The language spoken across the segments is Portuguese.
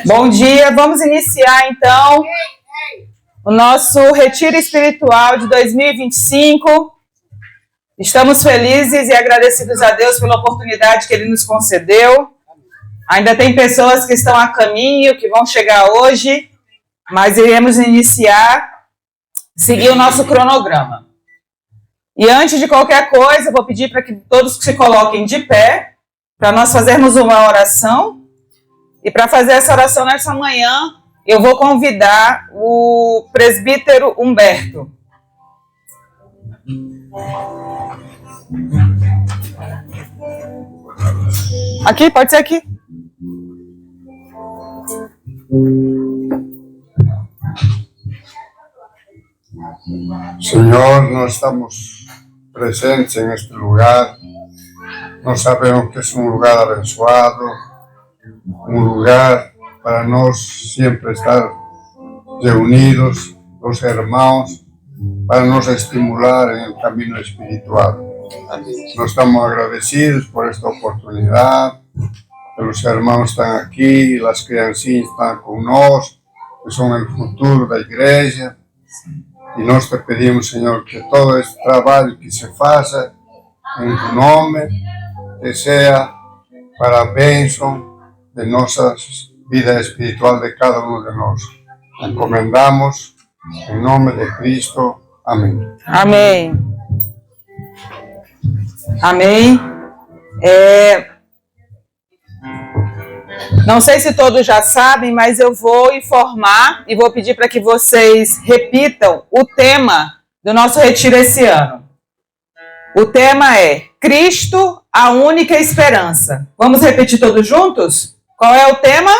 Bom dia, vamos iniciar então o nosso retiro espiritual de 2025. Estamos felizes e agradecidos a Deus pela oportunidade que Ele nos concedeu. Ainda tem pessoas que estão a caminho, que vão chegar hoje, mas iremos seguir o nosso cronograma. E antes de qualquer coisa, vou pedir para que todos se coloquem de pé, para nós fazermos uma oração. E para fazer essa oração nessa manhã, eu vou convidar o presbítero Humberto. Aqui, pode ser aqui. Senhor, nós estamos presentes en este lugar. Nós sabemos que es un lugar abençoado, un lugar para nós siempre estar reunidos, los hermanos, para nos estimular en el camino espiritual. Nos estamos agradecidos por esta oportunidad, que los hermanos están aquí, las criancinhas están con nosotros, que son el futuro da igreja. E nós te pedimos, Senhor, que todo este trabalho que se faça em tu nome, que seja para a bênção de nossa vida espiritual de cada um de nós. Encomendamos em nome de Cristo. Amém. Amém. Amém. Não sei se todos já sabem, mas eu vou informar e vou pedir para que vocês repitam o tema do nosso retiro esse ano. O tema é Cristo, a única esperança. Vamos repetir todos juntos? Qual é o tema?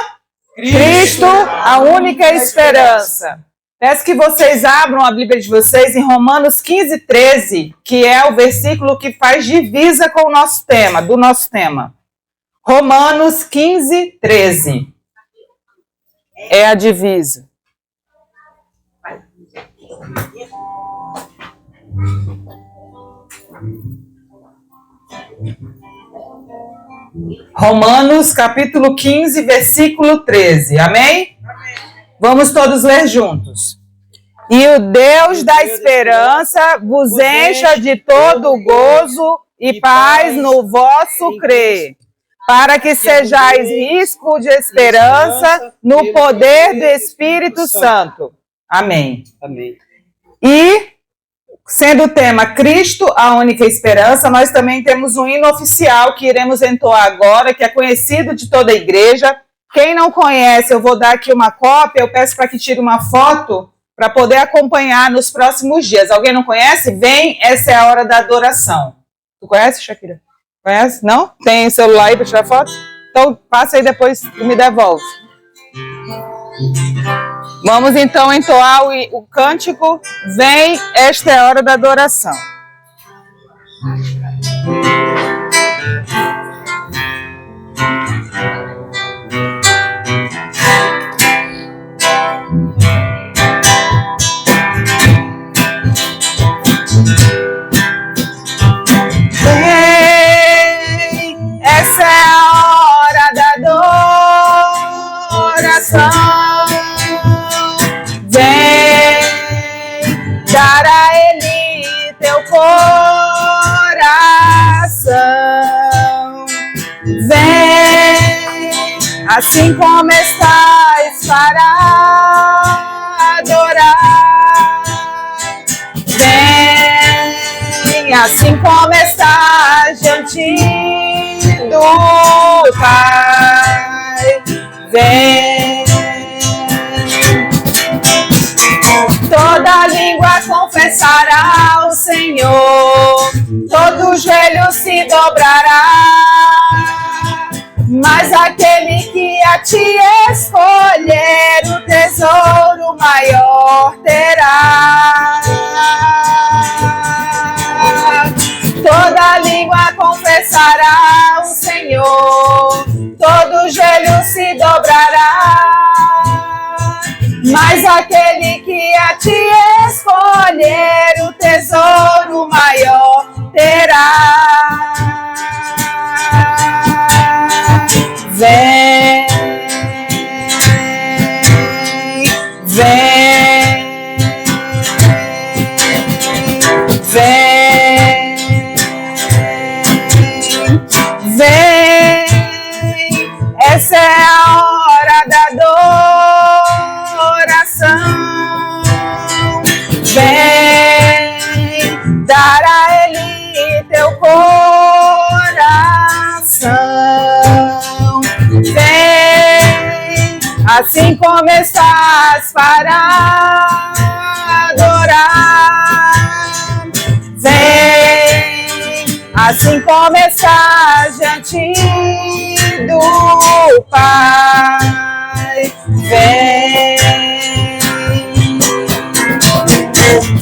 Cristo, a única esperança. Peço que vocês abram a Bíblia de vocês em Romanos 15:13, que é o versículo que faz divisa com o nosso tema, do nosso tema. Romanos 15:13. É a divisa. Romanos capítulo 15, versículo 13. Amém? Vamos todos ler juntos. E o Deus da esperança vos encha de todo gozo e paz no vosso crer, para que sejais risco de esperança no poder do Espírito Santo. Amém. Amém. E, sendo o tema Cristo, a única esperança, nós também temos um hino oficial que iremos entoar agora, que é conhecido de toda a igreja. Quem não conhece, eu vou dar aqui uma cópia, eu peço para que tire uma foto para poder acompanhar nos próximos dias. Alguém não conhece? Vem, essa é a hora da adoração. Tu conhece, Shakira? Conhece? Não? Tem celular aí para tirar foto? Então, passa aí depois e me devolve. Vamos então entoar o cântico Vem, esta é a hora da adoração. Essa é a hora da adoração. Vem dar a Ele teu coração. Vem, assim como estás, para adorar. Vem, assim como estás, diante do Pai. Vem, toda língua confessará ao Senhor, todo joelho se dobrará, mas aquele que a ti escolher o tesouro maior terá. Toda língua confessará ao Senhor, todo joelho se dobrará, mas aquele que a ti escolher o tesouro maior terá. Vem, coração. Vem, assim como estás para adorar. Vem, assim como estás diante do Pai. Vem,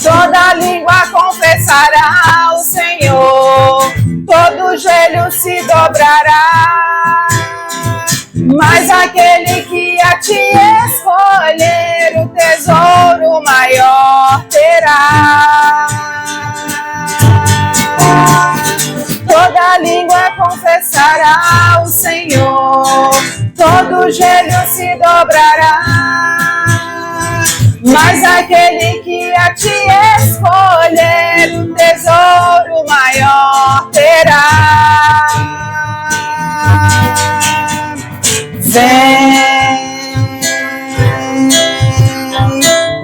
toda língua confessará o Senhor, todo joelho se dobrará, mas aquele que a ti escolher o tesouro maior terá. Toda língua confessará o Senhor, todo joelho se dobrará, mas aquele que a ti escolher o tesouro maior terá. Vem,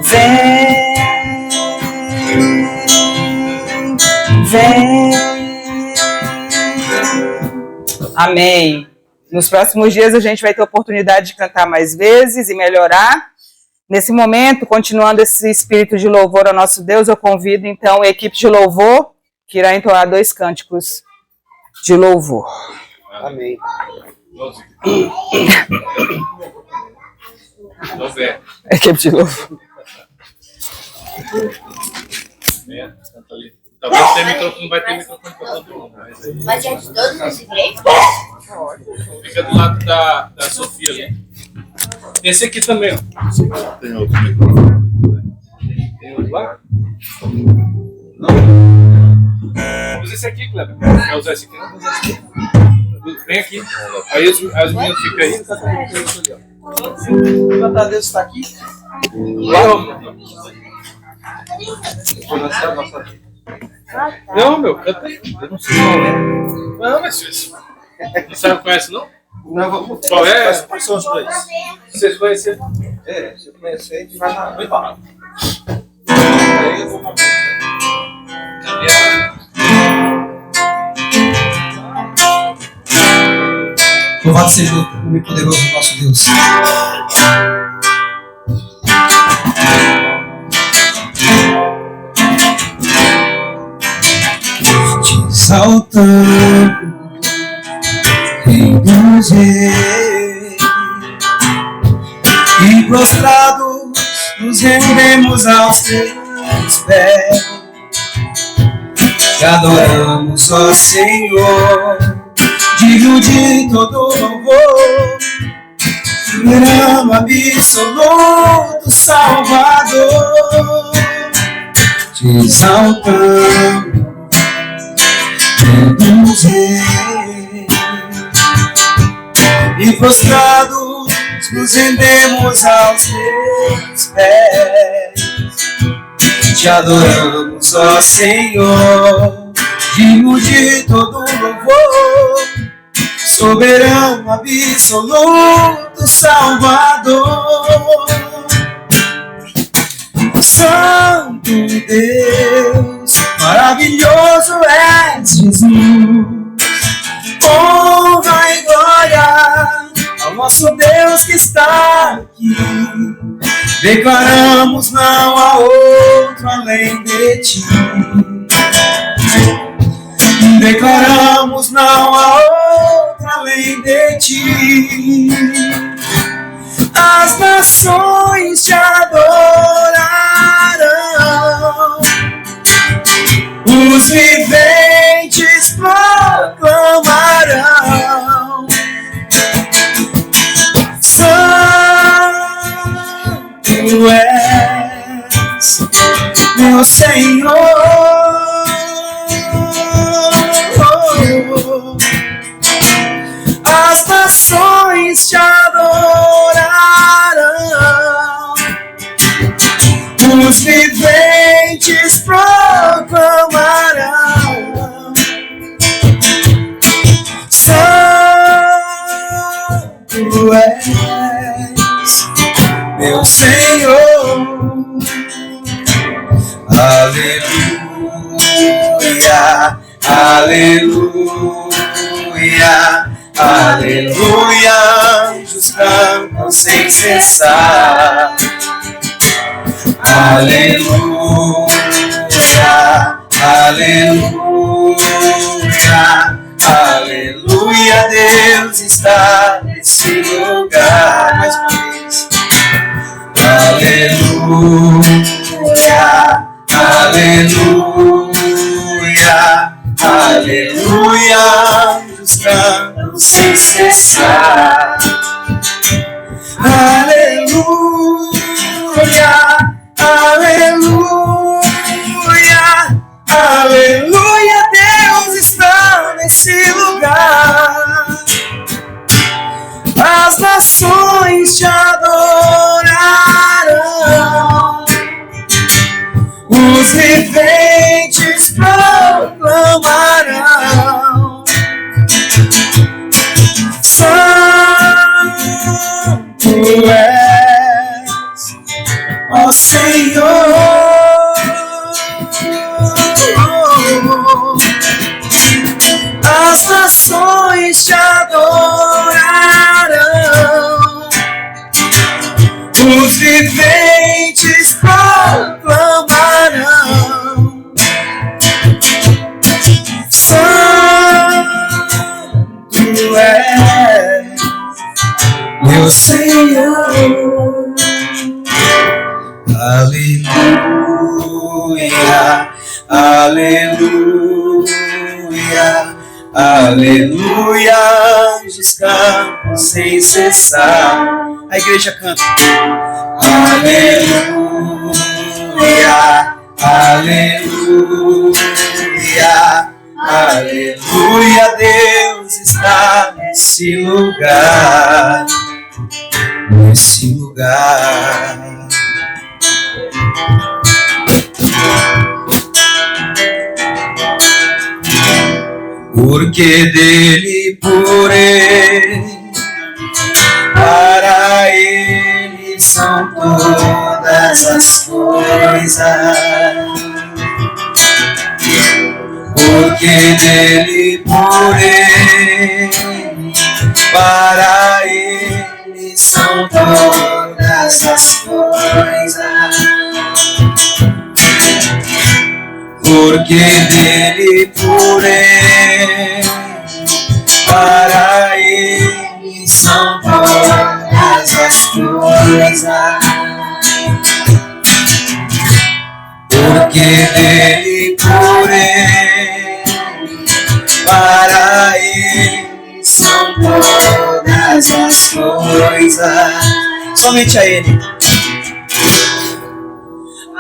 vem, vem. Amém. Nos próximos dias a gente vai ter oportunidade de cantar mais vezes e melhorar. Nesse momento, continuando esse espírito de louvor ao nosso Deus, eu convido então a equipe de louvor que irá entoar 2 cânticos de louvor. Amém. Equipe de louvor. Talvez tenha microfone, não vai ter microfone para todo mundo. Mas é de todos os igrejas? Fica do lado da Sofia ali. Esse aqui também, ó. Tem outro microfone. Tem outro lá? Não. Usa esse aqui, Kleber. Quer usar esse aqui? Não, usa esse aqui. Vem aqui. Aí as meninas ficam aí. O Deus está aqui. Não, meu, canta aí. Eu não sei qual é. Não, mas vocês. Você não conhece, não? Não, vamos. Qual é? Quais são os dois? Vocês conheceram? É, se eu conhecer, a gente vai na. Vai falar. Aí eu vou. Louvado seja o nome poderoso do nosso Deus. Te exaltando em Deus e prostrados nos rendemos aos teus pés. Te adoramos, ó Senhor, digno de todo louvor, soberano absoluto Salvador. Te exaltamos e prostrados nos rendemos aos teus pés. Te adoramos, ó Senhor, digno de todo louvor, soberano absoluto Salvador. Santo Deus, maravilhoso és Jesus. Honra e glória ao nosso Deus que está aqui. Declaramos não há outro além de ti. Declaramos não há outro além de ti. As nações te adorarão, os viventes proclamarão: Santo és, meu Senhor. As nações te adorarão, os viventes proclamarão: Santo és, meu Senhor. Aleluia, aleluia, aleluia, anjos cantam sem cessar, aleluia, aleluia, aleluia, Deus está nesse lugar. Mais uma vez. Aleluia, aleluia, aleluia, anjos cantam sem cessar. Aleluia, aleluia, aleluia, Deus está nesse lugar. As nações te adorarão, os viventes proclamarão: Santo és, ó Senhor. As nações te adorarão, os viventes proclamarão: Santo é meu Senhor. Aleluia, aleluia, aleluia, anjos cantam sem cessar. A igreja canta. Aleluia, aleluia, aleluia, Deus está nesse lugar, nesse lugar. Porque dele, por ele, para ele são todas as coisas. Porque dele, por ele, para ele são todas as coisas. Porque dele, por ele, para ele são todas as coisas. Porque dele, por ele, para ele são todas as coisas. Somente a ele.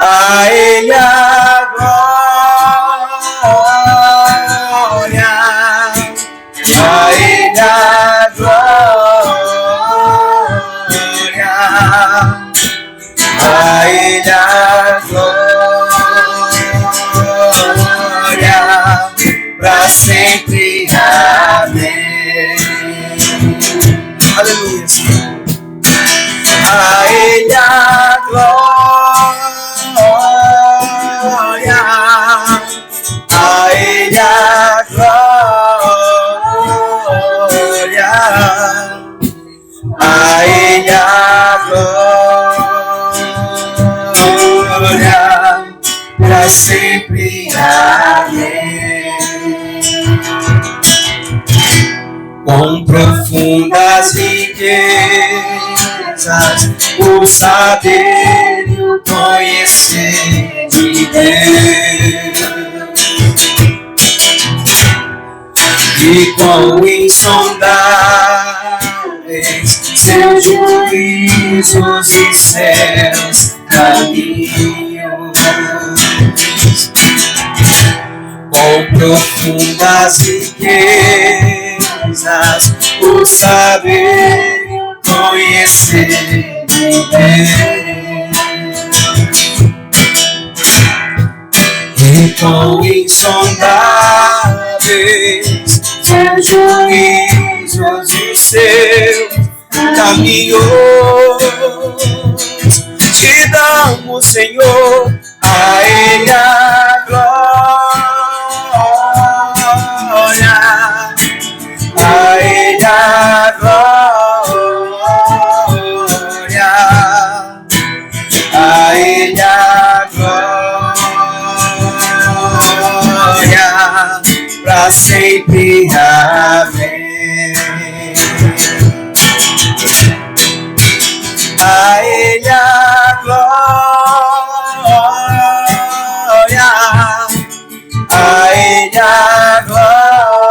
A ele a glória, a ele a glória, a ele a glória, pra sempre. Amém. Aleluia. A ele a glória, a ele a glória, a ele a glória, pra sempre. Amém. Com profundas riquezas, o saber e o conhecer de Deus, e quão insondáveis seus juízos e seus caminhos. Com profundas riquezas, o saber e o conhecer de Deus, e quão insondáveis seus juízos e seus caminhos. Te damos, Senhor, a ele a glória, sempre. Amém. A Ele a glória, a Ele a glória,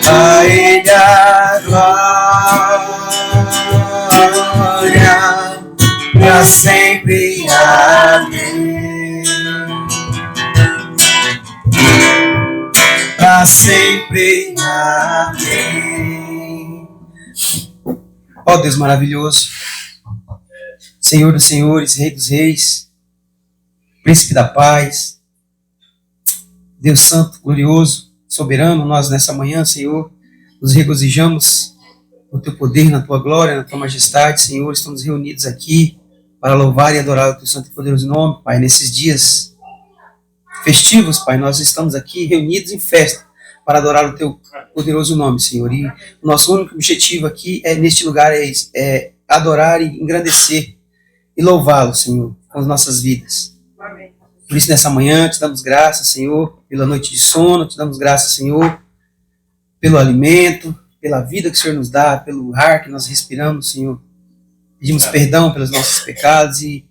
a Ele a glória, pra sempre. Amém. Pra sempre. Amém. Ó Deus maravilhoso, Senhor dos senhores, Rei dos reis, Príncipe da paz, Deus santo, glorioso, soberano, nós nessa manhã, Senhor, nos regozijamos no teu poder, na tua glória, na tua majestade, Senhor. Estamos reunidos aqui para louvar e adorar o teu santo e poderoso nome, Pai, nesses dias festivos, Pai. Nós estamos aqui reunidos em festa para adorar o teu poderoso nome, Senhor. E o nosso único objetivo aqui neste lugar é adorar e engrandecer e louvá-lo, Senhor, com as nossas vidas. Amém. Por isso, nessa manhã, te damos graças, Senhor, pela noite de sono, te damos graças, Senhor, pelo alimento, pela vida que o Senhor nos dá, pelo ar que nós respiramos, Senhor. Pedimos perdão pelos nossos pecados e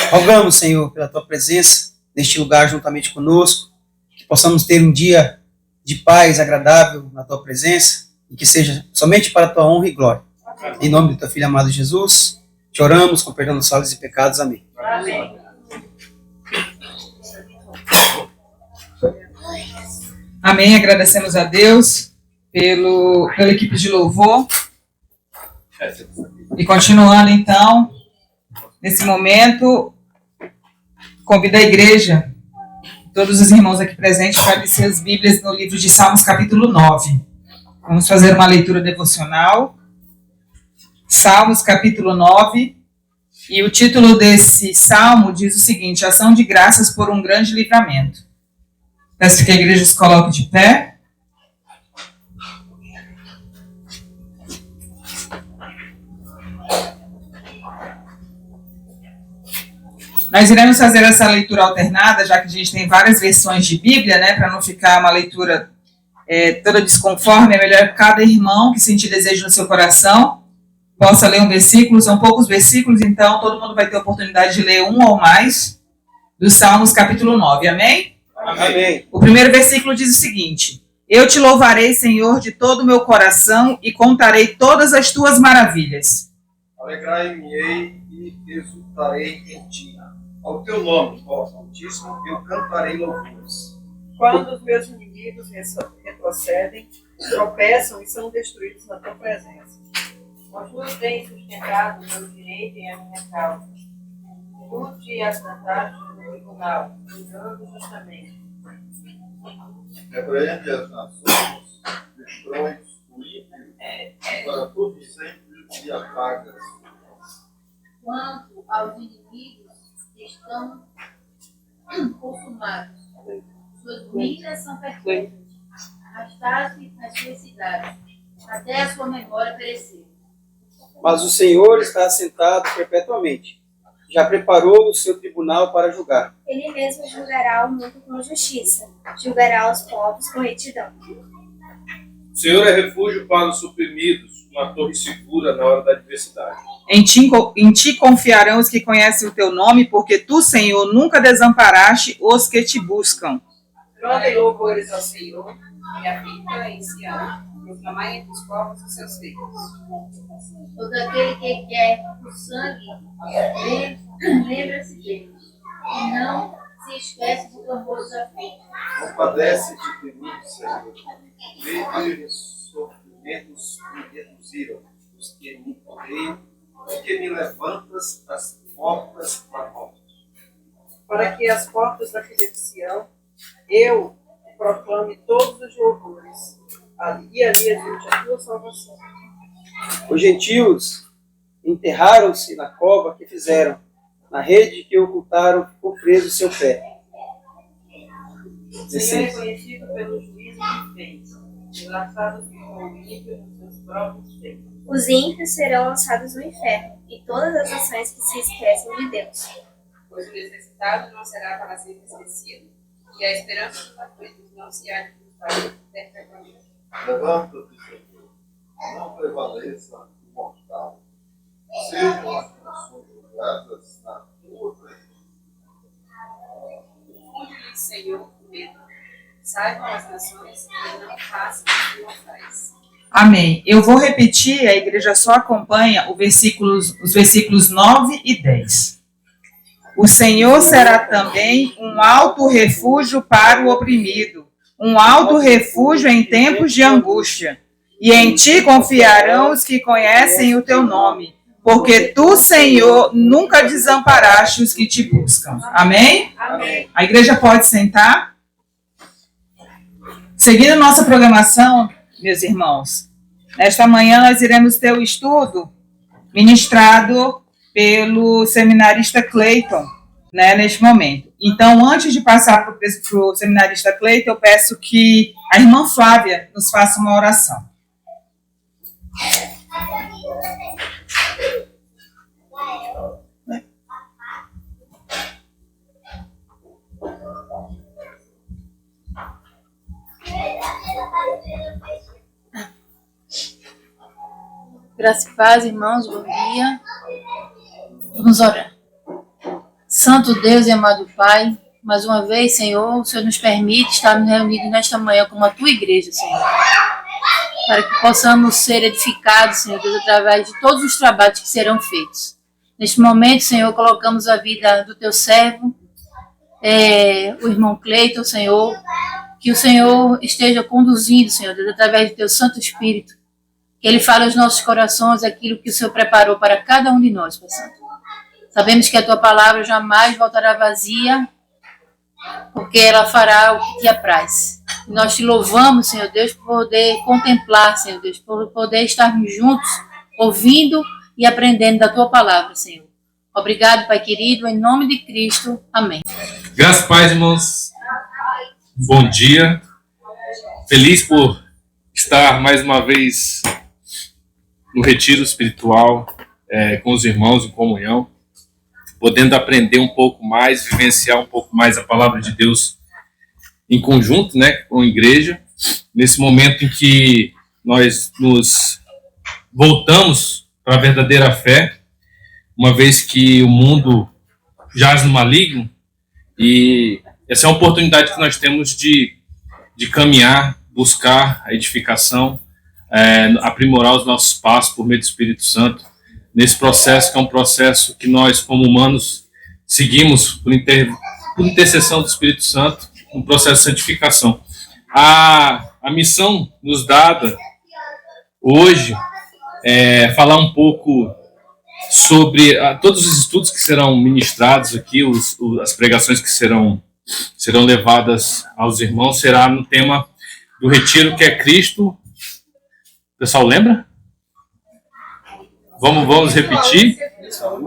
rogamos, Senhor, pela tua presença neste lugar juntamente conosco, que possamos ter um dia de paz agradável na tua presença e que seja somente para a tua honra e glória. Em nome do teu Filho amado Jesus, te oramos com perdão dos falhas e pecados. Amém. Amém. Amém. Agradecemos a Deus pela equipe de louvor. E continuando, então, nesse momento, convido a igreja, todos os irmãos aqui presentes, para abrir suas Bíblias no livro de Salmos, capítulo 9. Vamos fazer uma leitura devocional. Salmos, capítulo 9. E o título desse salmo diz o seguinte: Ação de graças por um grande livramento. Peço que a igreja se coloque de pé. Nós iremos fazer essa leitura alternada, já que a gente tem várias versões de Bíblia, né, para não ficar uma leitura toda desconforme. É melhor que cada irmão que sentir desejo no seu coração possa ler um versículo. São poucos versículos, então todo mundo vai ter a oportunidade de ler um ou mais dos Salmos, capítulo 9. Amém? Amém. O primeiro versículo diz o seguinte: Eu te louvarei, Senhor, de todo o meu coração e contarei todas as tuas maravilhas. Alegrai-me-ei e exultarei em ti. Ao teu nome, ó Altíssimo, eu cantarei louvores. Quando os meus inimigos retrocedem, tropeçam e são destruídos na tua presença. Mas tu tens sustentado o meu direito e a minha causa. Tu te assentaste no tribunal, julgando justamente. Repreende as nações, destrói o ímpio, para todo sempre te apagas. Quanto aos inimigos que estão consumados, suas miras são perfeitas. Arrastaste as suas cidades, até a sua memória perecer. Mas o Senhor está assentado perpetuamente. Já preparou o seu tribunal para julgar. Ele mesmo julgará o mundo com justiça, julgará os povos com retidão. O Senhor é refúgio para os oprimidos, uma torre segura na hora da adversidade. Em ti confiarão os que conhecem o teu nome, porque tu, Senhor, nunca desamparaste os que te buscam. Cantem louvores ao Senhor e habita em Sião. Proclamai entre os povos os seus feitos. Todo aquele que quer o sangue, lembra-se dele, e não se esquece do clamor dos aflitos. Compadece-te de mim, Senhor. Vede os sofrimentos me reduziram, os que me odeiam, porque me levantas das portas da morte. Para que as portas da filha de Sião, eu proclame todos os louvores. E ali existe a tua salvação. Os gentios enterraram-se na cova que fizeram, na rede que ocultaram ficou preso o seu pé. O Senhor é conhecido pelos juízos que fez. Enlaçado ficou o ímpio nos seus próprios feitos. Os ímpios serão lançados no inferno, e todas as nações que se esquecem de Deus. Pois o necessitado não será para sempre esquecido, e a esperança dos aflitos não se há de frustrar perpetuamente. Levanta-te, Senhor, não prevaleça o mortal. Sejam as nações julgadas na tua presença. Confunde-lhes, Senhor, o medo. Saibam as nações que não façam os mortais. Amém. Eu vou repetir, a igreja só acompanha os versículos 9 e 10. O Senhor será também um alto refúgio para o oprimido, um alto refúgio em tempos de angústia. E em ti confiarão os que conhecem o teu nome, porque tu, Senhor, nunca desamparaste os que te buscam. Amém? Amém. A igreja pode sentar. Seguindo nossa programação, meus irmãos, nesta manhã nós iremos ter o estudo ministrado pelo seminarista Cleiton, né, neste momento. Então, antes de passar para o seminarista Cleiton, eu peço que a irmã Flávia nos faça uma oração. Graça e paz, irmãos, bom dia. Vamos orar. Santo Deus e amado Pai, mais uma vez, Senhor, o Senhor nos permite estarmos reunidos nesta manhã como a Tua igreja, Senhor, para que possamos ser edificados, Senhor Deus, através de todos os trabalhos que serão feitos. Neste momento, Senhor, colocamos a vida do Teu servo, o irmão Cleiton, Senhor, que o Senhor esteja conduzindo, Senhor Deus, através do Teu Santo Espírito, que Ele fale aos nossos corações aquilo que o Senhor preparou para cada um de nós, Pai Santo. Sabemos que a Tua palavra jamais voltará vazia, porque ela fará o que Te apraz. E nós Te louvamos, Senhor Deus, por poder contemplar, Senhor Deus, por poder estarmos juntos, ouvindo e aprendendo da Tua palavra, Senhor. Obrigado, Pai querido, em nome de Cristo. Amém. Graças a paz, irmãos. Bom dia. Feliz por estar mais uma vez no retiro espiritual com os irmãos em comunhão, podendo aprender um pouco mais, vivenciar um pouco mais a palavra de Deus em conjunto, né, com a igreja, nesse momento em que nós nos voltamos para a verdadeira fé, uma vez que o mundo jaz no maligno, e essa é uma oportunidade que nós temos de caminhar, buscar a edificação, aprimorar os nossos passos por meio do Espírito Santo, nesse processo que é um processo que nós, como humanos, seguimos por intercessão do Espírito Santo, um processo de santificação. A missão nos dada hoje é falar um pouco sobre todos os estudos que serão ministrados aqui, as pregações que serão levadas aos irmãos, será no tema do retiro, que é Cristo. O pessoal lembra? Vamos repetir.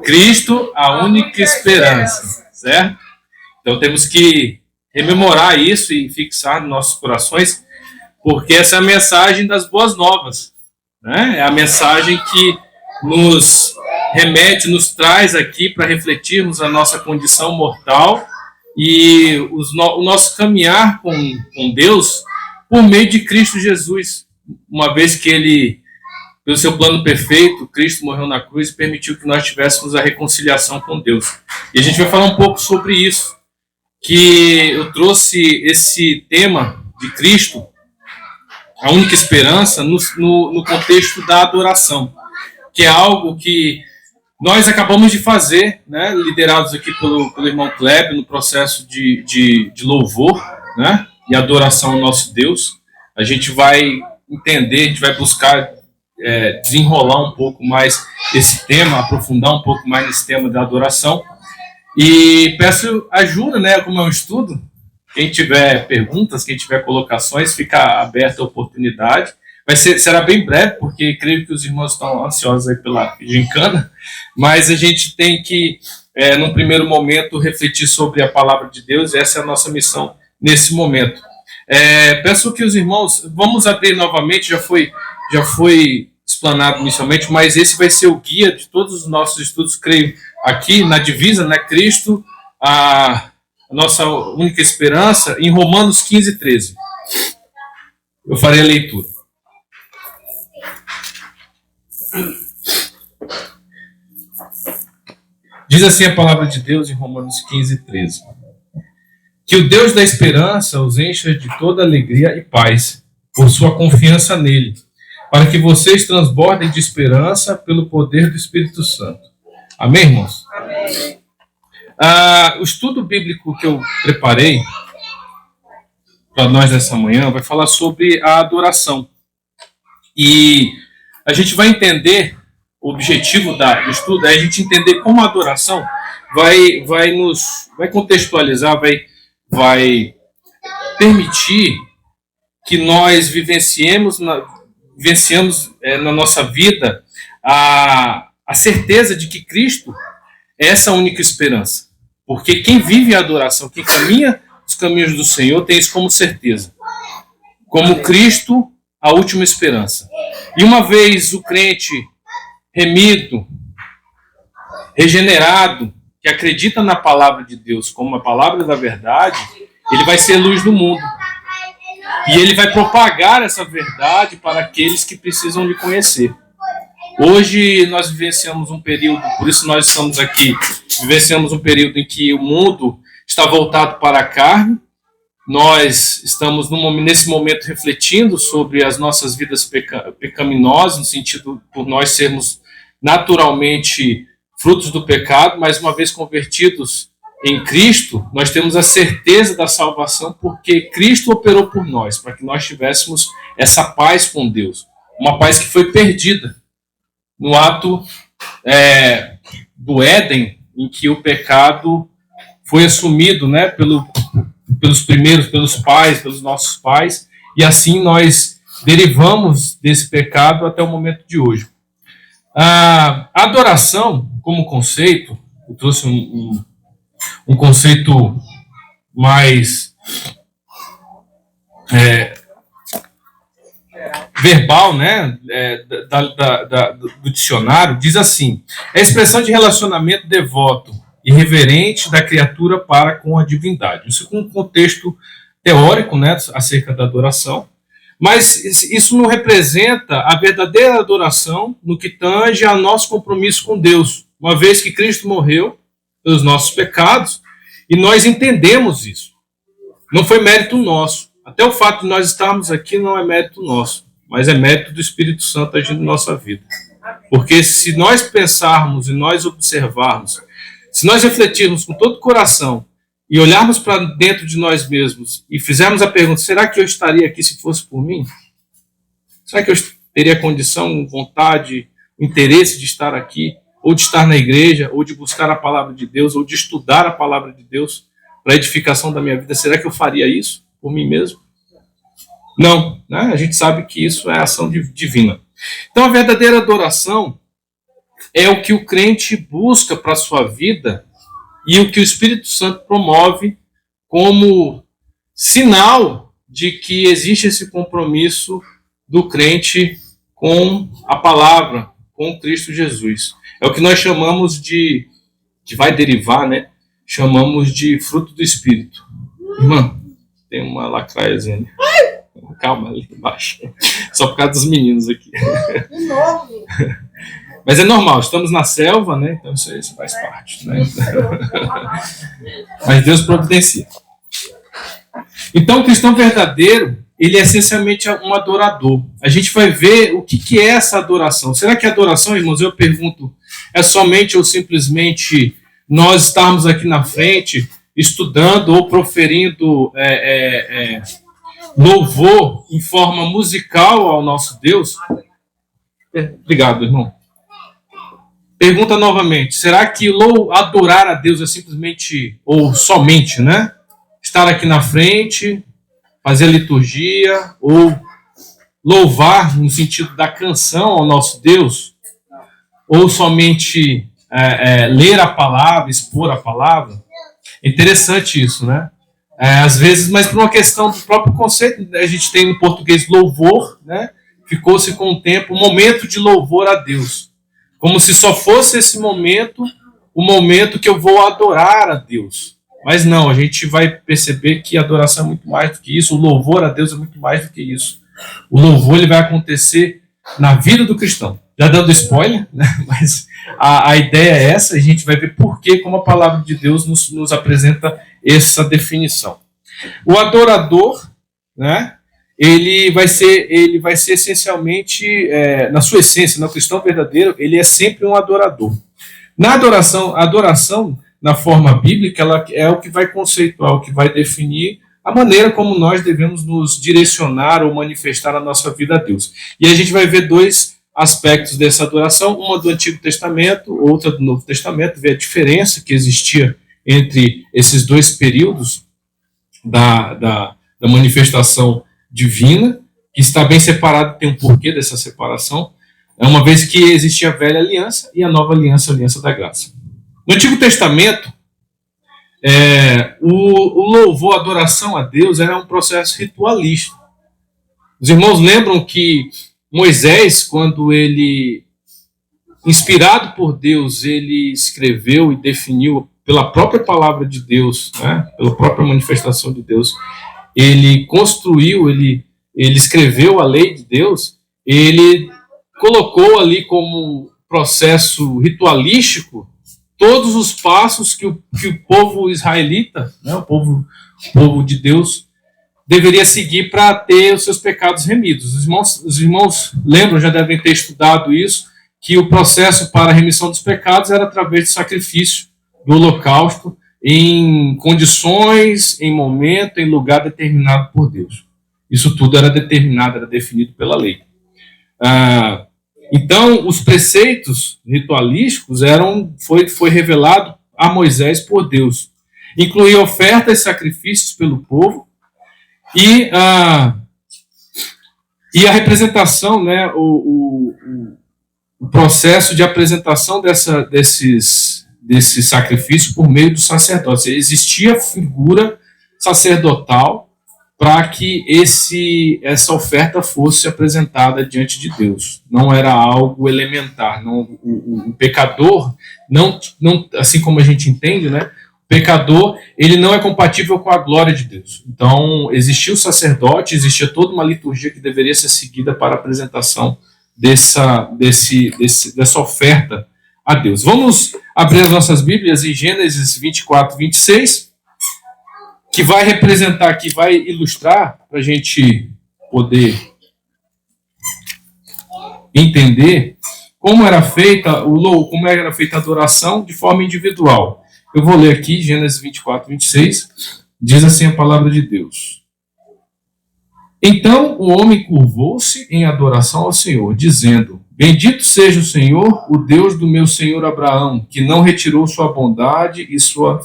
Cristo, a única esperança, certo? Então temos que rememorar isso e fixar nos nossos corações, porque essa é a mensagem das boas novas, né? É a mensagem que nos remete, nos traz aqui para refletirmos a nossa condição mortal e o nosso caminhar com Deus por meio de Cristo Jesus, uma vez que Ele, pelo seu plano perfeito, Cristo morreu na cruz e permitiu que nós tivéssemos a reconciliação com Deus. E a gente vai falar um pouco sobre isso, que eu trouxe esse tema de Cristo, a única esperança, no contexto da adoração, que é algo que nós acabamos de fazer, né, liderados aqui pelo irmão Kleber, no processo de louvor, né, e adoração ao nosso Deus. A gente vai entender, a gente vai buscar desenrolar um pouco mais esse tema, aprofundar um pouco mais nesse tema da adoração. E peço ajuda, né, como é um estudo. Quem tiver perguntas, quem tiver colocações, fica aberta a oportunidade. Será bem breve, porque creio que os irmãos estão ansiosos aí pela gincana, mas a gente tem que, num primeiro momento, refletir sobre a palavra de Deus. Essa é a nossa missão nesse momento. Peço que os irmãos, vamos abrir novamente, já foi explanado inicialmente, mas esse vai ser o guia de todos os nossos estudos, creio, aqui na divisa, né? Cristo, a nossa única esperança em Romanos 15, 13. Eu farei a leitura. Diz assim a palavra de Deus em Romanos 15, 13. Que o Deus da esperança os encha de toda alegria e paz, por sua confiança nele, para que vocês transbordem de esperança pelo poder do Espírito Santo. Amém, irmãos? Amém. O estudo bíblico que eu preparei para nós nessa manhã vai falar sobre a adoração. E a gente vai entender, o objetivo do estudo é a gente entender como a adoração vai contextualizar, vai permitir que nós vivenciemos na nossa vida a certeza de que Cristo é essa única esperança. Porque quem vive a adoração, quem caminha os caminhos do Senhor, tem isso como certeza. Como Cristo, a última esperança. E uma vez o crente remido, regenerado, que acredita na palavra de Deus como a palavra da verdade, ele vai ser luz do mundo. E ele vai propagar essa verdade para aqueles que precisam lhe conhecer. Hoje nós vivenciamos um período, por isso nós estamos aqui, vivenciamos um período em que o mundo está voltado para a carne. Nós estamos nesse momento refletindo sobre as nossas vidas pecaminosas, no sentido por nós sermos naturalmente frutos do pecado, mas uma vez convertidos em Cristo, nós temos a certeza da salvação porque Cristo operou por nós, para que nós tivéssemos essa paz com Deus. Uma paz que foi perdida no ato do Éden, em que o pecado foi assumido, né, pelos primeiros, pelos pais, pelos nossos pais, e assim nós derivamos desse pecado até o momento de hoje. A adoração, como conceito, eu trouxe um conceito mais verbal, né, do dicionário, diz assim: é a expressão de relacionamento devoto e reverente da criatura para com a divindade. Isso com um contexto teórico, né, acerca da adoração, mas isso não representa a verdadeira adoração no que tange ao nosso compromisso com Deus, uma vez que Cristo morreu pelos nossos pecados, e nós entendemos isso. Não foi mérito nosso. Até o fato de nós estarmos aqui não é mérito nosso, mas é mérito do Espírito Santo agindo na nossa vida. Porque se nós pensarmos e nós observarmos, se nós refletirmos com todo o coração e olharmos para dentro de nós mesmos e fizermos a pergunta: será que eu estaria aqui se fosse por mim? Será que eu teria condição, vontade, interesse de estar aqui? Ou de estar na igreja, ou de buscar a palavra de Deus, ou de estudar a palavra de Deus para a edificação da minha vida? Será que eu faria isso por mim mesmo? Não, né? A gente sabe que isso é ação divina. Então a verdadeira adoração é o que o crente busca para a sua vida e o que o Espírito Santo promove como sinal de que existe esse compromisso do crente com a palavra, com Cristo Jesus. É o que nós chamamos que vai derivar, né? Chamamos de fruto do Espírito. Irmã, tem uma lacraiazinha ali. Calma, ali embaixo. Só por causa dos meninos aqui. Mas é normal, estamos na selva, né? Então isso faz parte, né? Mas Deus providencia. Então o cristão verdadeiro, ele é essencialmente um adorador. A gente vai ver o que é essa adoração. Será que a adoração, irmãos, eu pergunto, é somente ou simplesmente nós estarmos aqui na frente estudando ou proferindo louvor em forma musical ao nosso Deus? Obrigado, irmão. Pergunta novamente, será que adorar a Deus é simplesmente ou somente, né? Estar aqui na frente, fazer a liturgia ou louvar no sentido da canção ao nosso Deus? Ou somente ler a palavra, expor a palavra? É interessante isso, né? Às vezes, mas por uma questão do próprio conceito, a gente tem no português louvor, né? Ficou-se com o tempo, um momento de louvor a Deus. Como se só fosse esse momento, o momento que eu vou adorar a Deus. Mas não, a gente vai perceber que a adoração é muito mais do que isso, o louvor a Deus é muito mais do que isso. O louvor ele vai acontecer na vida do cristão. Já dando spoiler, né? Mas a ideia é essa, a gente vai ver por que, como a palavra de Deus nos apresenta essa definição. O adorador, né? Ele vai ser essencialmente, na sua essência, no cristão verdadeiro, ele é sempre um adorador. Na adoração, a adoração, na forma bíblica, ela é o que vai conceituar, o que vai definir a maneira como nós devemos nos direcionar ou manifestar a nossa vida a Deus. E a gente vai ver dois aspectos dessa adoração, uma do Antigo Testamento, outra do Novo Testamento, ver a diferença que existia entre esses dois períodos da manifestação divina, que está bem separado, tem um porquê dessa separação, uma vez que existia a velha aliança e a nova aliança, a aliança da graça. No Antigo Testamento, o louvor, a adoração a Deus era um processo ritualístico. Os irmãos lembram que Moisés, quando ele, inspirado por Deus, ele escreveu e definiu pela própria palavra de Deus, né, pela própria manifestação de Deus, ele construiu, ele escreveu a lei de Deus, ele colocou ali como processo ritualístico todos os passos que o povo israelita, né, o povo de Deus, deveria seguir para ter os seus pecados remidos. Os irmãos lembram, já devem ter estudado isso, que o processo para a remissão dos pecados era através do sacrifício, do holocausto, em condições, em momento, em lugar determinado por Deus. Isso tudo era determinado, era definido pela lei. Então, os preceitos ritualísticos foi revelado a Moisés por Deus. Incluía ofertas e sacrifícios pelo povo e a representação, né, o processo de apresentação desses sacrifícios por meio do sacerdote. Existia figura sacerdotal para que essa oferta fosse apresentada diante de Deus. Não era algo elementar. Não, o pecador, não, assim como a gente entende, né? O pecador, ele não é compatível com a glória de Deus. Então, existia o sacerdote, existia toda uma liturgia que deveria ser seguida para a apresentação dessa oferta a Deus. Vamos abrir as nossas Bíblias em Gênesis 24, 26, que vai representar, que vai ilustrar, para a gente poder entender como era feita a adoração de forma individual. Eu vou ler aqui, Gênesis 24, 26, diz assim a palavra de Deus. Então o homem curvou-se em adoração ao Senhor, dizendo: Bendito seja o Senhor, o Deus do meu senhor Abraão, que não retirou sua bondade e sua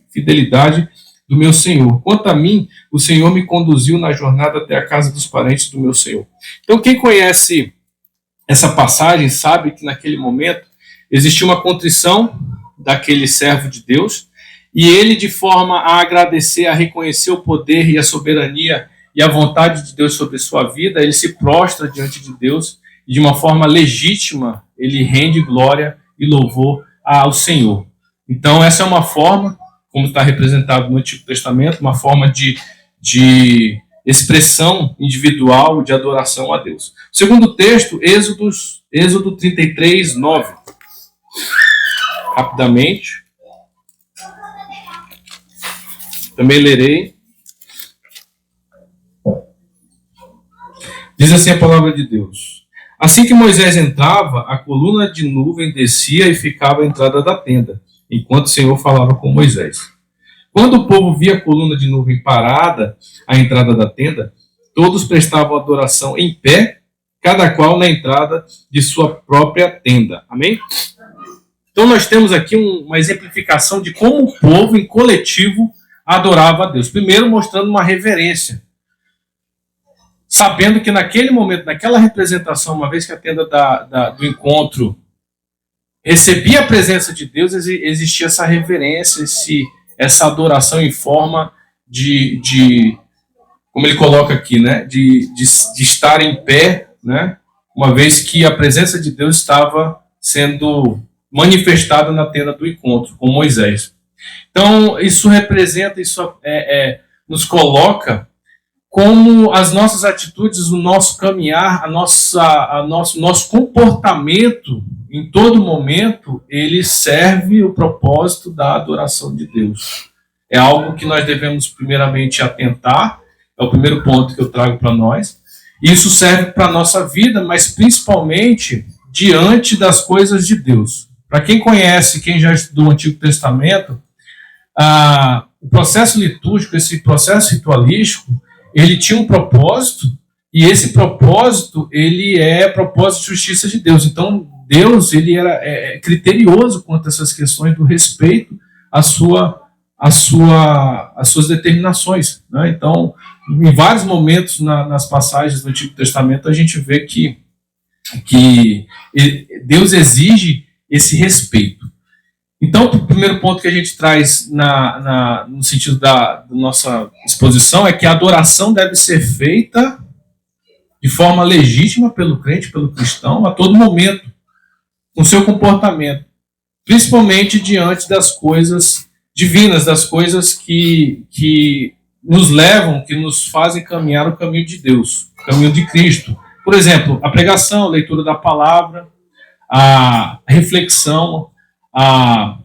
fidelidade do meu senhor. Quanto a mim, o Senhor me conduziu na jornada até a casa dos parentes do meu senhor. Então, quem conhece essa passagem sabe que naquele momento existia uma contrição daquele servo de Deus, e ele, de forma a agradecer, a reconhecer o poder e a soberania e a vontade de Deus sobre sua vida, ele se prostra diante de Deus e, de uma forma legítima, ele rende glória e louvor ao Senhor. Então, essa é uma forma, como está representado no Antigo Testamento, uma forma de expressão individual de adoração a Deus. O segundo texto, Êxodo 33, 9. Rapidamente. Também lerei. Diz assim a palavra de Deus. Assim que Moisés entrava, a coluna de nuvem descia e ficava à entrada da tenda, enquanto o Senhor falava com Moisés. Quando o povo via a coluna de nuvem parada à entrada da tenda, todos prestavam adoração em pé, cada qual na entrada de sua própria tenda. Amém? Então nós temos aqui uma exemplificação de como o povo em coletivo adorava a Deus. Primeiro mostrando uma reverência, sabendo que naquele momento, naquela representação, uma vez que a tenda do encontro recebia a presença de Deus, existia essa reverência, essa adoração em forma de como ele coloca aqui, né, de estar em pé, né, uma vez que a presença de Deus estava sendo manifestada na tenda do encontro com Moisés. Então, isso representa, nos coloca como as nossas atitudes, o nosso caminhar, nosso comportamento, em todo momento, ele serve o propósito da adoração de Deus. É algo que nós devemos primeiramente atentar, é o primeiro ponto que eu trago para nós. Isso serve para a nossa vida, mas principalmente diante das coisas de Deus. Para quem conhece, quem já estudou o Antigo Testamento, o processo litúrgico, esse processo ritualístico, ele tinha um propósito, e esse propósito, ele é propósito de justiça de Deus. Então, Deus, ele era criterioso quanto a essas questões do respeito às suas determinações, né? Então, em vários momentos nas passagens do Antigo Testamento, a gente vê que Deus exige esse respeito. Então, o primeiro ponto que a gente traz no sentido da nossa exposição é que a adoração deve ser feita de forma legítima pelo crente, pelo cristão, a todo momento, com seu comportamento, principalmente diante das coisas divinas, das coisas que nos levam, que nos fazem caminhar o caminho de Deus, o caminho de Cristo. Por exemplo, a pregação, a leitura da palavra, a reflexão, a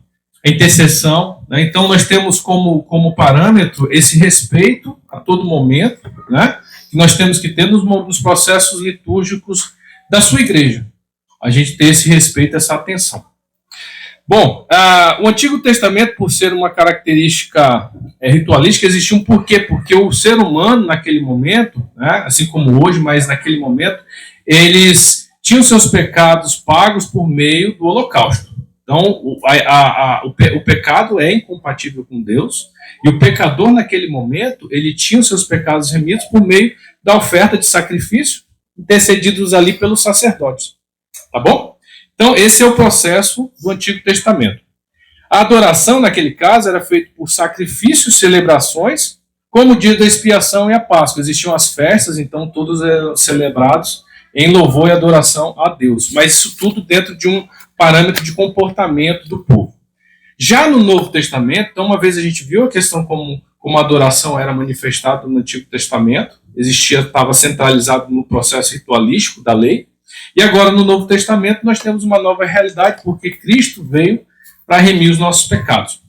intercessão, né? Então nós temos como parâmetro esse respeito a todo momento, né? Que nós temos que ter nos processos litúrgicos da sua igreja. A gente ter esse respeito, essa atenção. Bom, o Antigo Testamento, por ser uma característica ritualística, existia um porquê, porque o ser humano naquele momento, né, assim como hoje, mas naquele momento, eles tinham seus pecados pagos por meio do holocausto. Então, o pecado é incompatível com Deus, e o pecador, naquele momento, ele tinha os seus pecados remidos por meio da oferta de sacrifício, intercedidos ali pelos sacerdotes. Tá bom? Então, esse é o processo do Antigo Testamento. A adoração, naquele caso, era feita por sacrifícios, celebrações, como o dia da expiação e a Páscoa. Existiam as festas, então todos eram celebrados em louvor e adoração a Deus. Mas isso tudo dentro de um parâmetro de comportamento do povo. Já no Novo Testamento, então, uma vez a gente viu a questão como a adoração era manifestada no Antigo Testamento, estava centralizado no processo ritualístico da lei, e agora no Novo Testamento nós temos uma nova realidade, porque Cristo veio para remir os nossos pecados.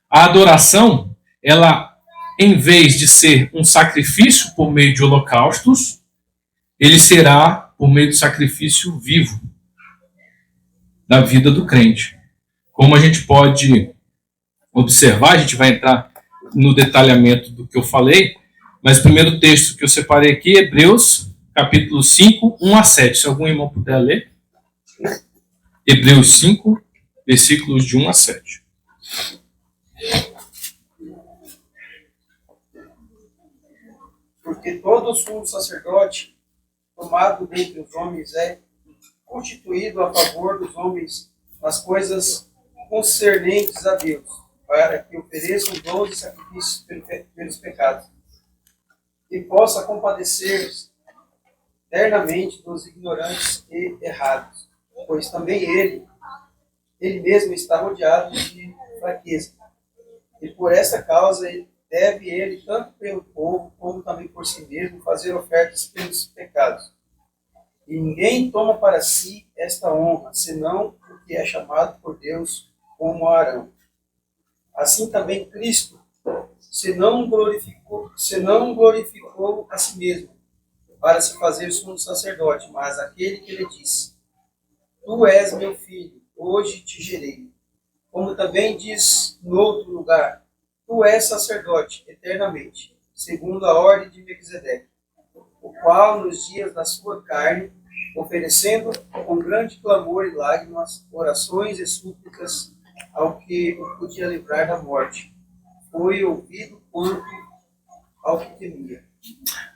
A adoração, ela, em vez de ser um sacrifício por meio de holocaustos, ele será por meio do sacrifício vivo da vida do crente. Como a gente pode observar, a gente vai entrar no detalhamento do que eu falei, mas o primeiro texto que eu separei aqui é Hebreus, capítulo 5, 1 a 7. Se algum irmão puder ler. Hebreus 5, versículos de 1 a 7. Porque todo sumo sacerdote, tomado dentre os homens, é constituído a favor dos homens nas coisas concernentes a Deus, para que ofereçam 12 sacrifícios pelos pecados, e possa compadecer eternamente dos ignorantes e errados, pois também ele mesmo está rodeado de fraqueza. E por essa causa deve ele, tanto pelo povo, como também por si mesmo, fazer ofertas pelos pecados. E ninguém toma para si esta honra, senão o que é chamado por Deus como Arão. Assim também Cristo, se não glorificou a si mesmo, para se fazer sumo sacerdote, mas aquele que lhe disse: Tu és meu filho, hoje te gerei. Como também diz no outro lugar: Tu és sacerdote eternamente, segundo a ordem de Melquisedeque, o qual nos dias da sua carne, oferecendo com grande clamor e lágrimas, orações e súplicas ao que o podia livrar da morte, foi ouvido quanto ao que temia.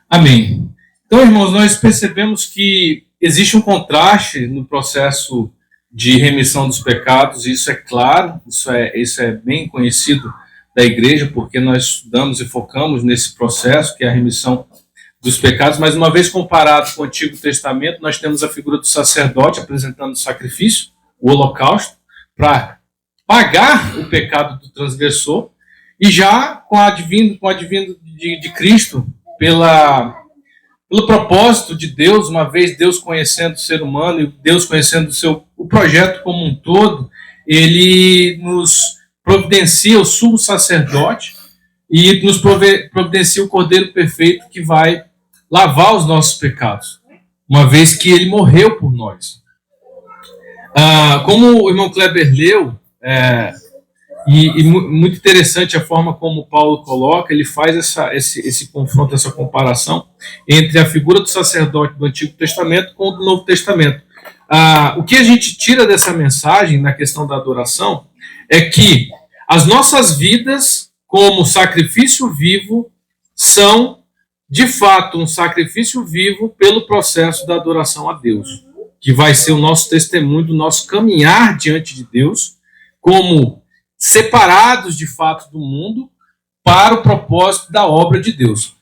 Amém. Então, irmãos, nós percebemos que existe um contraste no processo de remissão dos pecados, isso é claro, isso é bem conhecido da igreja, porque nós estudamos e focamos nesse processo, que é a remissão dos pecados, mas uma vez comparado com o Antigo Testamento, nós temos a figura do sacerdote apresentando o sacrifício, o holocausto, para pagar o pecado do transgressor, e já com o advindo de Cristo, pelo propósito de Deus, uma vez Deus conhecendo o ser humano e Deus conhecendo o projeto como um todo, ele nos providencia o sumo sacerdote e nos providencia o Cordeiro perfeito que vai lavar os nossos pecados, uma vez que ele morreu por nós. Como o irmão Kleber leu, e muito interessante a forma como Paulo coloca, ele faz esse confronto, essa comparação entre a figura do sacerdote do Antigo Testamento com o do Novo Testamento. O que a gente tira dessa mensagem na questão da adoração é que as nossas vidas, como sacrifício vivo, são, de fato, um sacrifício vivo pelo processo da adoração a Deus, que vai ser o nosso testemunho do nosso caminhar diante de Deus, como separados, de fato, do mundo, para o propósito da obra de Deus.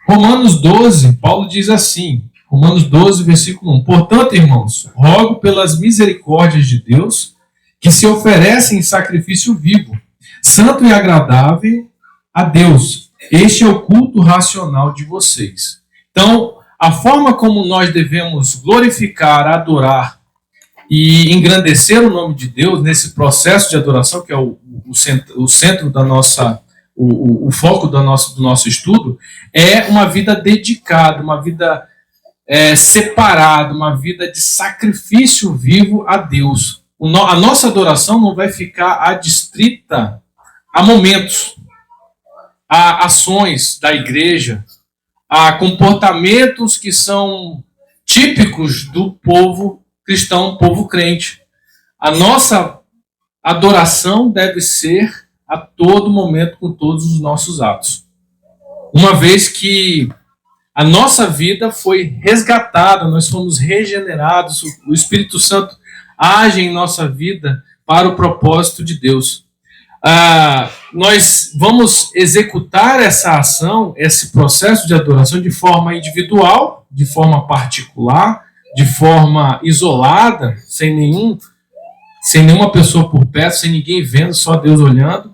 Romanos 12, Paulo diz assim, Romanos 12, versículo 1. Portanto, irmãos, rogo pelas misericórdias de Deus, que se oferecem em sacrifício vivo, santo e agradável a Deus. Este é o culto racional de vocês. Então, a forma como nós devemos glorificar, adorar e engrandecer o nome de Deus nesse processo de adoração, que é o centro da nossa, o foco do nosso estudo, é uma vida dedicada, uma vida separada, uma vida de sacrifício vivo a Deus. A nossa adoração não vai ficar adstrita a momentos, a ações da igreja, a comportamentos que são típicos do povo cristão, povo crente. A nossa adoração deve ser a todo momento, com todos os nossos atos. Uma vez que a nossa vida foi resgatada, nós fomos regenerados, o Espírito Santo age em nossa vida para o propósito de Deus. Nós vamos executar essa ação, esse processo de adoração de forma individual, de forma particular, de forma isolada, sem nenhuma pessoa por perto, sem ninguém vendo, só Deus olhando,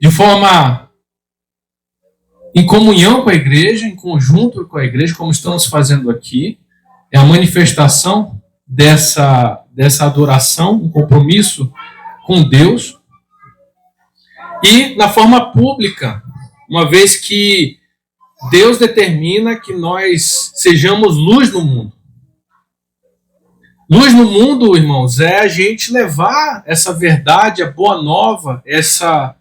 de forma em comunhão com a igreja, em conjunto com a igreja, como estamos fazendo aqui. É a manifestação dessa adoração, um compromisso com Deus. E na forma pública, uma vez que Deus determina que nós sejamos luz no mundo. Luz no mundo, irmãos, é a gente levar essa verdade, a boa nova, essa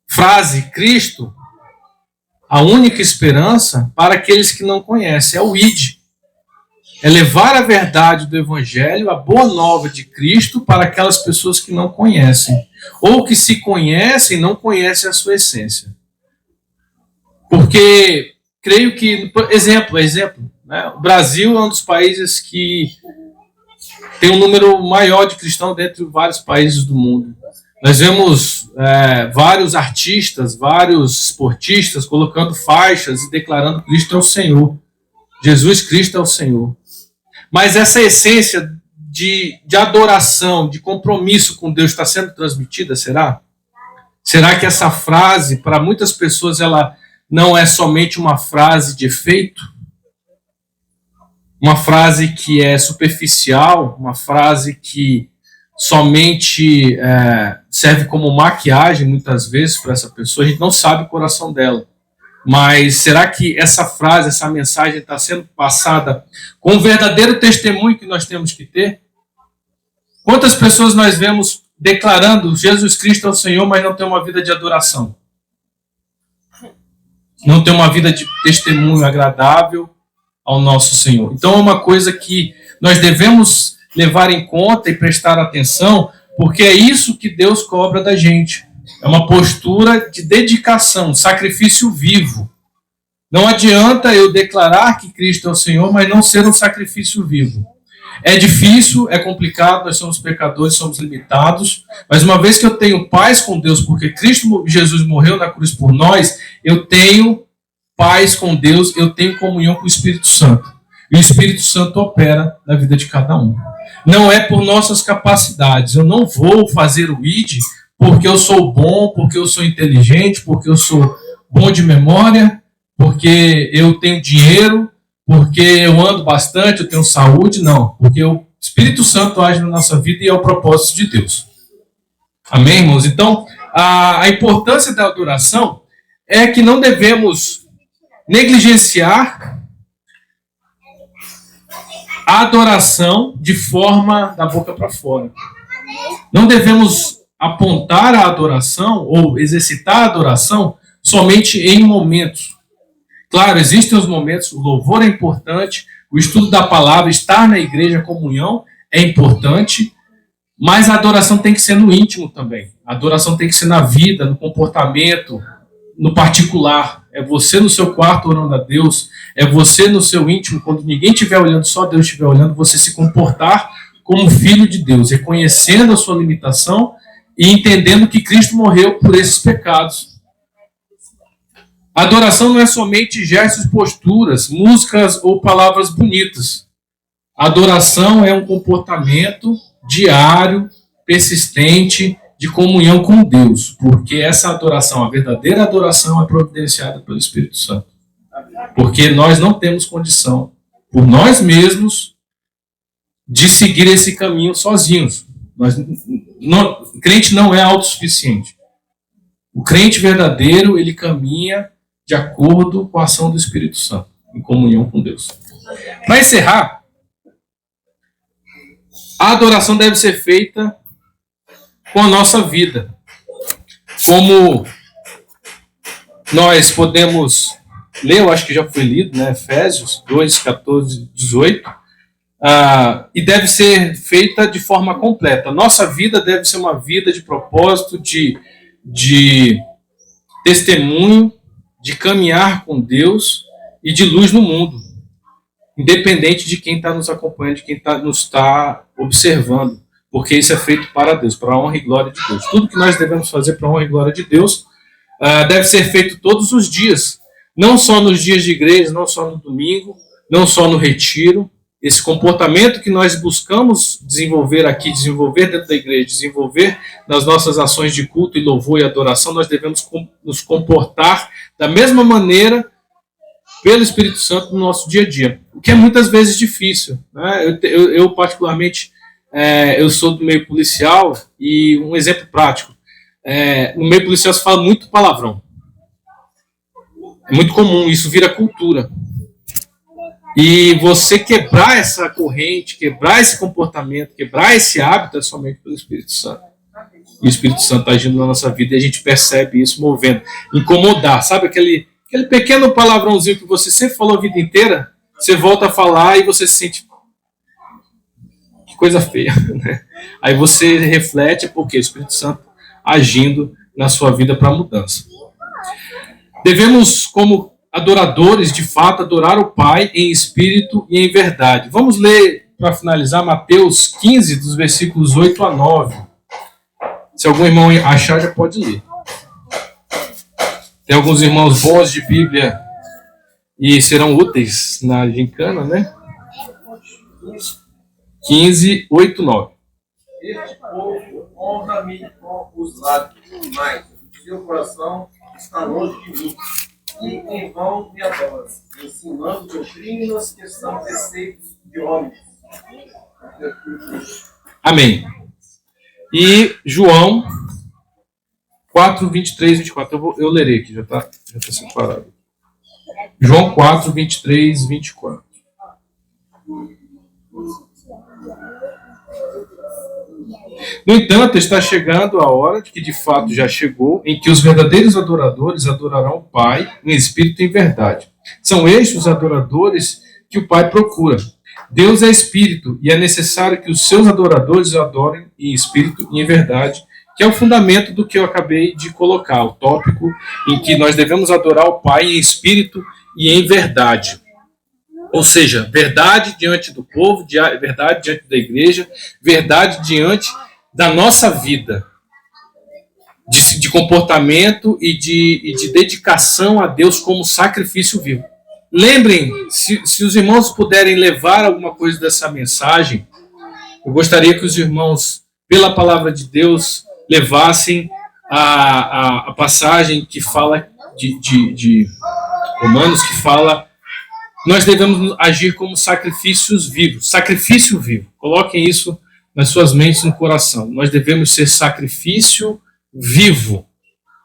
frase, Cristo, a única esperança, para aqueles que não conhecem. É o ID. É levar a verdade do Evangelho, a boa nova de Cristo, para aquelas pessoas que não conhecem. Ou que se conhecem, não conhecem a sua essência. Porque, creio que, exemplo, né? O Brasil é um dos países que tem um número maior de cristãos dentre vários países do mundo. Nós vemos vários artistas, vários esportistas colocando faixas e declarando que Cristo é o Senhor. Jesus Cristo é o Senhor. Mas essa essência de adoração, de compromisso com Deus está sendo transmitida, será? Será que essa frase, para muitas pessoas, ela não é somente uma frase de efeito? Uma frase que é superficial, uma frase que somente serve como maquiagem, muitas vezes, para essa pessoa. A gente não sabe o coração dela. Mas será que essa frase, essa mensagem está sendo passada com o verdadeiro testemunho que nós temos que ter? Quantas pessoas nós vemos declarando Jesus Cristo é o Senhor, mas não tem uma vida de adoração? Não tem uma vida de testemunho agradável ao nosso Senhor. Então é uma coisa que nós devemos levar em conta e prestar atenção, porque é isso que Deus cobra da gente. É uma postura de dedicação, sacrifício vivo. Não adianta eu declarar que Cristo é o Senhor, mas não ser um sacrifício vivo. É difícil, é complicado, nós somos pecadores, somos limitados, mas uma vez que eu tenho paz com Deus, porque Cristo Jesus morreu na cruz por nós, eu tenho paz com Deus, eu tenho comunhão com o Espírito Santo. E o Espírito Santo opera na vida de cada um. Não é por nossas capacidades. Eu não vou fazer o ID porque eu sou bom, porque eu sou inteligente, porque eu sou bom de memória, porque eu tenho dinheiro, porque eu ando bastante, eu tenho saúde. Não, porque o Espírito Santo age na nossa vida e é o propósito de Deus. Amém, irmãos? Então, a importância da adoração é que não devemos negligenciar a adoração de forma da boca para fora. Não devemos apontar a adoração ou exercitar a adoração somente em momentos. Claro, existem os momentos, o louvor é importante, o estudo da palavra, estar na igreja, a comunhão é importante, mas a adoração tem que ser no íntimo também. A adoração tem que ser na vida, no comportamento, no particular. É você no seu quarto orando a Deus, é você no seu íntimo, quando ninguém estiver olhando, só Deus estiver olhando, você se comportar como filho de Deus, reconhecendo a sua limitação e entendendo que Cristo morreu por esses pecados. A adoração não é somente gestos, posturas, músicas ou palavras bonitas. A adoração é um comportamento diário, persistente, de comunhão com Deus, porque essa adoração, a verdadeira adoração, é providenciada pelo Espírito Santo. Porque nós não temos condição, por nós mesmos, de seguir esse caminho sozinhos. O crente não é autossuficiente. O crente verdadeiro, ele caminha de acordo com a ação do Espírito Santo, em comunhão com Deus. Para encerrar, a adoração deve ser feita com a nossa vida. Como nós podemos ler, eu acho que já foi lido, né? Efésios 2, 14, 18, e deve ser feita de forma completa. Nossa vida deve ser uma vida de propósito, de testemunho, de caminhar com Deus e de luz no mundo, independente de quem está nos acompanhando, de quem nos está observando, porque isso é feito para Deus, para a honra e glória de Deus. Tudo que nós devemos fazer para a honra e glória de Deus deve ser feito todos os dias, não só nos dias de igreja, não só no domingo, não só no retiro. Esse comportamento que nós buscamos desenvolver aqui, desenvolver dentro da igreja, desenvolver nas nossas ações de culto e louvor e adoração, nós devemos nos comportar da mesma maneira pelo Espírito Santo no nosso dia a dia, o que é muitas vezes difícil, né? Eu particularmente, eu sou do meio policial e um exemplo prático, no meio policial se fala muito palavrão. É muito comum, isso vira cultura. E você quebrar essa corrente, quebrar esse comportamento, quebrar esse hábito é somente pelo Espírito Santo. E o Espírito Santo está agindo na nossa vida e a gente percebe isso movendo. Incomodar, sabe aquele pequeno palavrãozinho que você sempre falou a vida inteira, você volta a falar e você se sente... Que coisa feia, né? Aí você reflete porque o Espírito Santo agindo na sua vida para mudança. Devemos, como adoradores, de fato, adorar o Pai em espírito e em verdade. Vamos ler, para finalizar, Mateus 15, dos versículos 8 a 9. Se algum irmão achar, já pode ler. Tem alguns irmãos bons de Bíblia e serão úteis na gincana, né? 15, 8, 9. Este povo honra-me com os lábios, mas o seu coração está longe de mim. E em vão me adoram, ensinando doutrinas que são preceitos de homens. Amém. E João 4, 23, 24. Eu lerei aqui, já está separado. João 4, 23, 24. No entanto, está chegando a hora, que de fato já chegou, em que os verdadeiros adoradores adorarão o Pai em espírito e em verdade. São estes os adoradores que o Pai procura. Deus é espírito e é necessário que os seus adoradores o adorem em espírito e em verdade, que é o fundamento do que eu acabei de colocar, o tópico em que nós devemos adorar o Pai em espírito e em verdade. Ou seja, verdade diante do povo, verdade diante da igreja, verdade diante da nossa vida, de comportamento e de dedicação a Deus como sacrifício vivo. lembrem, se os irmãos puderem levar alguma coisa dessa mensagem, eu gostaria que os irmãos, pela palavra de Deus, levassem a passagem que fala de Romanos, que fala: nós devemos agir como sacrifícios vivos. Sacrifício vivo. Coloquem isso nas suas mentes e no coração. Nós devemos ser sacrifício vivo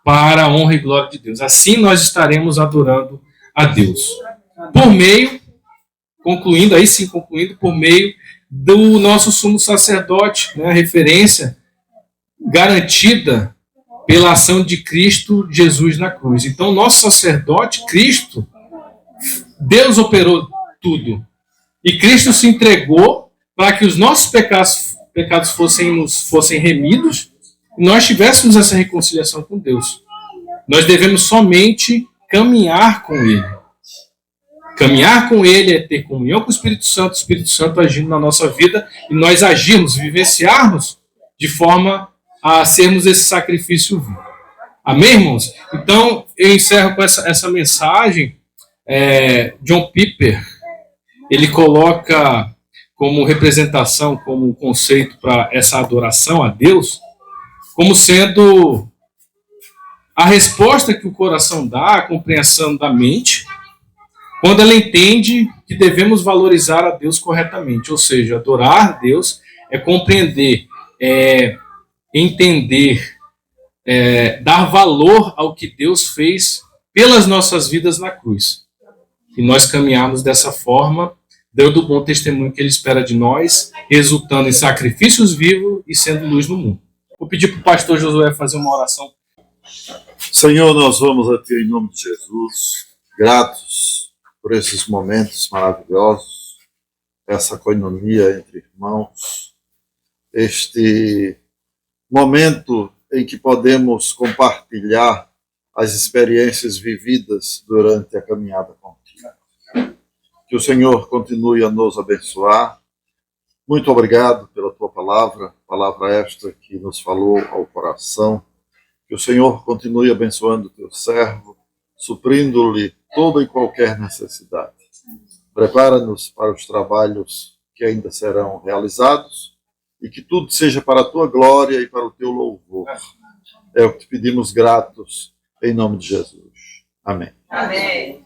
para a honra e glória de Deus. Assim nós estaremos adorando a Deus. Por meio, concluindo, por meio do nosso sumo sacerdote, né, a referência garantida pela ação de Cristo Jesus na cruz. Então, nosso sacerdote, Cristo, Deus operou tudo. E Cristo se entregou para que os nossos pecados fossem remidos e nós tivéssemos essa reconciliação com Deus. Nós devemos somente caminhar com Ele. Caminhar com Ele é ter comunhão com o Espírito Santo agindo na nossa vida e nós agirmos, vivenciarmos de forma a sermos esse sacrifício vivo. Amém, irmãos? Então, eu encerro com essa mensagem. John Piper, ele coloca como representação, como conceito para essa adoração a Deus, como sendo a resposta que o coração dá, a compreensão da mente, quando ela entende que devemos valorizar a Deus corretamente. Ou seja, adorar a Deus é compreender, entender, dar valor ao que Deus fez pelas nossas vidas na cruz. E nós caminharmos dessa forma, dando o bom testemunho que Ele espera de nós, resultando em sacrifícios vivos e sendo luz no mundo. Vou pedir para o pastor Josué fazer uma oração. Senhor, nós vamos a Ti em nome de Jesus, gratos por esses momentos maravilhosos, essa coinonia entre irmãos, este momento em que podemos compartilhar as experiências vividas durante a caminhada contigo. Que o Senhor continue a nos abençoar. Muito obrigado pela Tua palavra esta que nos falou ao coração. Que o Senhor continue abençoando o Teu servo, suprindo-lhe toda e qualquer necessidade. Prepara-nos para os trabalhos que ainda serão realizados e que tudo seja para a Tua glória e para o Teu louvor. É o que te pedimos gratos, em nome de Jesus. Amém. Amém.